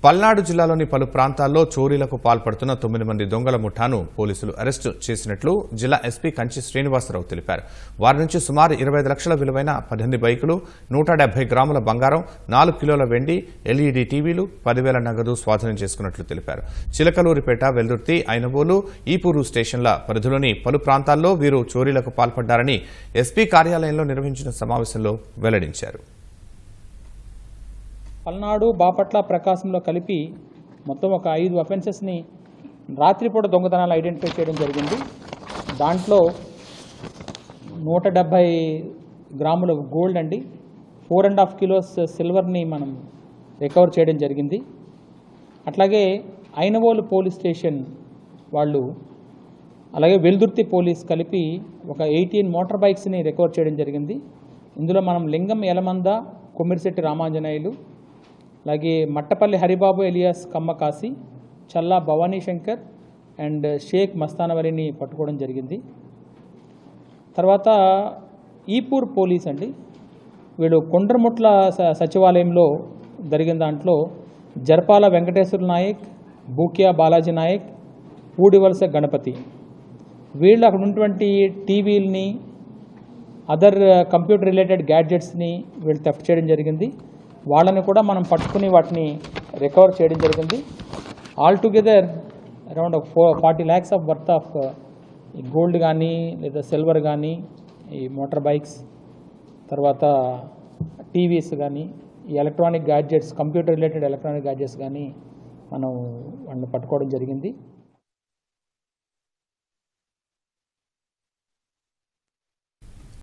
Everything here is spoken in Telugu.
పల్నాడు జిల్లాలోని పలు ప్రాంతాల్లో చోరీలకు పాల్పడుతున్న 9 మంది దొంగల ముఠాను పోలీసులు అరెస్టు చేసినట్లు జిల్లా ఎస్పీ కంచి శ్రీనివాసరావు తెలిపారు. వారి నుంచి సుమారు 25 లక్షల విలువైన 18 బైకులు, 170 గ్రాముల బంగారం, 4 కిలోల వెండి, ఎల్ఈడీ టీవీలు, 10,000 నగదు స్వాధీనం చేసుకున్నట్లు తెలిపారు. చిలకలూరిపేట, వెల్దుర్తి, ఐనవోలు, ఈపూరు స్టేషన్ల పరిధిలోని పలు ప్రాంతాల్లో వీరు చోరీలకు పాల్పడ్డారని ఎస్పీ కార్యాలయంలో నిర్వహించిన సమావేశంలో వెల్లడించారు. పల్నాడు, బాపట్ల, ప్రకాశంలో కలిపి మొత్తం ఒక 5 అఫెన్సెస్ని రాత్రిపూట దొంగతనాలు ఐడెంటిఫై చేయడం జరిగింది. దాంట్లో 170 గ్రాముల గోల్డ్ అండి, 4.5 కిలోస్ సిల్వర్ని మనం రికవర్ చేయడం జరిగింది. అట్లాగే ఐనవోలు పోలీస్ స్టేషన్ వాళ్ళు, అలాగే వెల్దుర్తి పోలీస్ కలిపి ఒక 18 మోటార్ బైక్స్ని రికవర్ చేయడం జరిగింది. ఇందులో మనం లింగం యలమంద, కొమ్మిరిశెట్టి రామాంజనేయులు, అలాగే మట్టపల్లి హరిబాబు ఎలియాస్ కమ్మకాసి, చల్లా భవానీ శంకర్ అండ్ షేక్ మస్తానవలిని పట్టుకోవడం జరిగింది. తర్వాత ఈపూర్ పోలీస్ అండి, వీళ్ళు కొండ్రముట్ల సచివాలయంలో జరిగిన దాంట్లో జర్పాల వెంకటేశ్వర నాయక్, బూకియా బాలాజీ నాయక్, పూడివలస గణపతి, వీళ్ళు అక్కడ ఉన్నటువంటి టీవీలని, అదర్ కంప్యూటర్ రిలేటెడ్ గ్యాడ్జెట్స్ని వీళ్ళు థెఫ్ట్ చేయడం జరిగింది. వాళ్ళని కూడా మనం పట్టుకుని వాటిని రికవర్ చేయడం జరిగింది. All together around 40 lakhs of worth of gold కానీ లేదా సిల్వర్ కానీ, ఈ మోటార్ బైక్స్, తర్వాత టీవీస్ కానీ, ఈ electronic gadgets, computer related electronic gadgets కానీ మనం వాళ్ళని పట్టుకోవడం జరిగింది.